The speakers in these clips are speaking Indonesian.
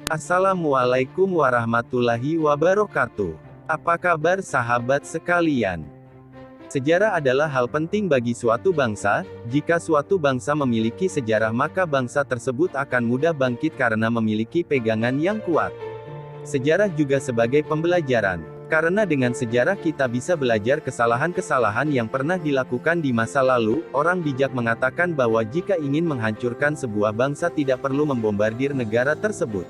Assalamualaikum warahmatullahi wabarakatuh. Apa kabar sahabat sekalian? Sejarah adalah hal penting bagi suatu bangsa. Jika suatu bangsa memiliki sejarah, maka bangsa tersebut akan mudah bangkit karena memiliki pegangan yang kuat. Sejarah juga sebagai pembelajaran. Karena dengan sejarah kita bisa belajar kesalahan-kesalahan yang pernah dilakukan di masa lalu. Orang bijak mengatakan bahwa jika ingin menghancurkan sebuah bangsa tidak perlu membombardir negara tersebut.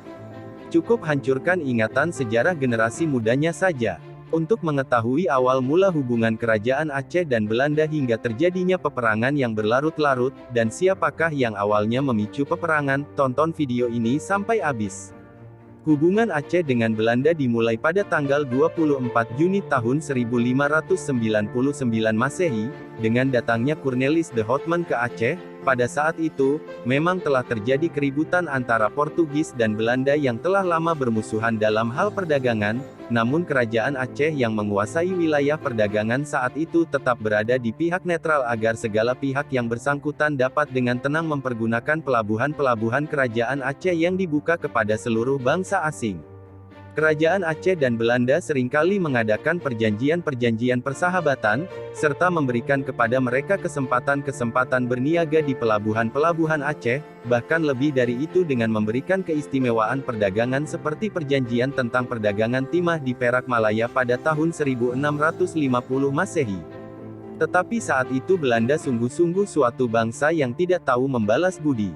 Cukup hancurkan ingatan sejarah generasi mudanya saja. Untuk mengetahui awal mula hubungan kerajaan Aceh dan Belanda hingga terjadinya peperangan yang berlarut-larut, dan siapakah yang awalnya memicu peperangan, tonton video ini sampai habis. Hubungan Aceh dengan Belanda dimulai pada tanggal 24 Juni tahun 1599 Masehi, dengan datangnya Cornelis de Houtman ke Aceh. Pada saat itu, memang telah terjadi keributan antara Portugis dan Belanda yang telah lama bermusuhan dalam hal perdagangan, namun kerajaan Aceh yang menguasai wilayah perdagangan saat itu tetap berada di pihak netral agar segala pihak yang bersangkutan dapat dengan tenang mempergunakan pelabuhan-pelabuhan kerajaan Aceh yang dibuka kepada seluruh bangsa asing. Kerajaan Aceh dan Belanda seringkali mengadakan perjanjian-perjanjian persahabatan, serta memberikan kepada mereka kesempatan-kesempatan berniaga di pelabuhan-pelabuhan Aceh, bahkan lebih dari itu dengan memberikan keistimewaan perdagangan seperti perjanjian tentang perdagangan timah di Perak Malaya pada tahun 1650 Masehi. Tetapi saat itu Belanda sungguh-sungguh suatu bangsa yang tidak tahu membalas budi.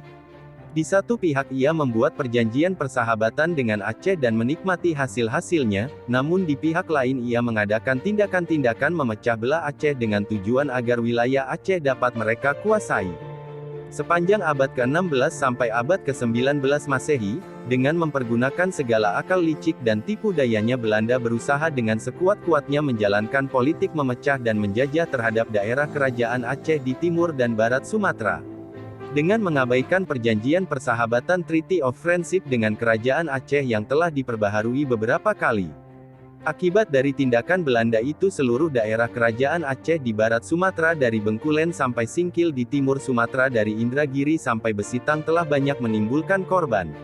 Di satu pihak ia membuat perjanjian persahabatan dengan Aceh dan menikmati hasil-hasilnya, namun di pihak lain ia mengadakan tindakan-tindakan memecah belah Aceh dengan tujuan agar wilayah Aceh dapat mereka kuasai. Sepanjang abad ke-16 sampai abad ke-19 Masehi, dengan mempergunakan segala akal licik dan tipu dayanya Belanda berusaha dengan sekuat-kuatnya menjalankan politik memecah dan menjajah terhadap daerah kerajaan Aceh di timur dan barat Sumatera. Dengan mengabaikan perjanjian persahabatan Treaty of Friendship dengan kerajaan Aceh yang telah diperbaharui beberapa kali. Akibat dari tindakan Belanda itu seluruh daerah kerajaan Aceh di barat Sumatera dari Bengkulen sampai Singkil di timur Sumatera dari Indragiri sampai Besitang telah banyak menimbulkan korban.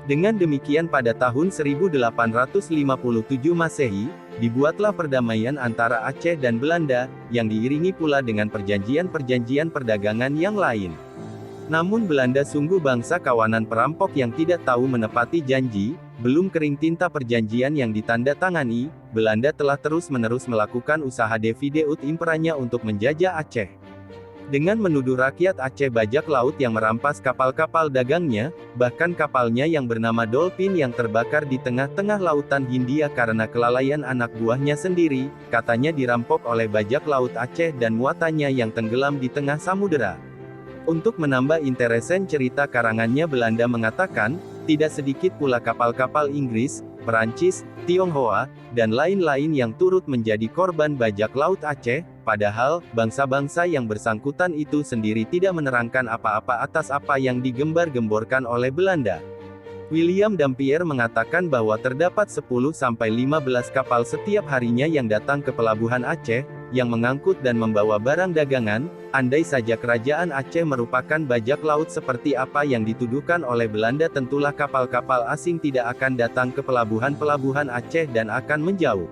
Dengan demikian pada tahun 1857 Masehi, dibuatlah perdamaian antara Aceh dan Belanda, yang diiringi pula dengan perjanjian-perjanjian perdagangan yang lain. Namun Belanda sungguh bangsa kawanan perampok yang tidak tahu menepati janji. Belum kering tinta perjanjian yang ditanda-tangani, Belanda telah terus-menerus melakukan usaha divide ut imperanya untuk menjajah Aceh. Dengan menuduh rakyat Aceh bajak laut yang merampas kapal-kapal dagangnya, bahkan kapalnya yang bernama Dolphin yang terbakar di tengah-tengah lautan Hindia karena kelalaian anak buahnya sendiri, katanya dirampok oleh bajak laut Aceh dan muatannya yang tenggelam di tengah samudera. Untuk menambah interesen cerita karangannya Belanda mengatakan, tidak sedikit pula kapal-kapal Inggris, Perancis, Tionghoa, dan lain-lain yang turut menjadi korban bajak laut Aceh, padahal, bangsa-bangsa yang bersangkutan itu sendiri tidak menerangkan apa-apa atas apa yang digembar-gemborkan oleh Belanda. William Dampier mengatakan bahwa terdapat 10-15 kapal setiap harinya yang datang ke pelabuhan Aceh, yang mengangkut dan membawa barang dagangan. Andai saja kerajaan Aceh merupakan bajak laut seperti apa yang dituduhkan oleh Belanda, tentulah kapal-kapal asing tidak akan datang ke pelabuhan-pelabuhan Aceh dan akan menjauh.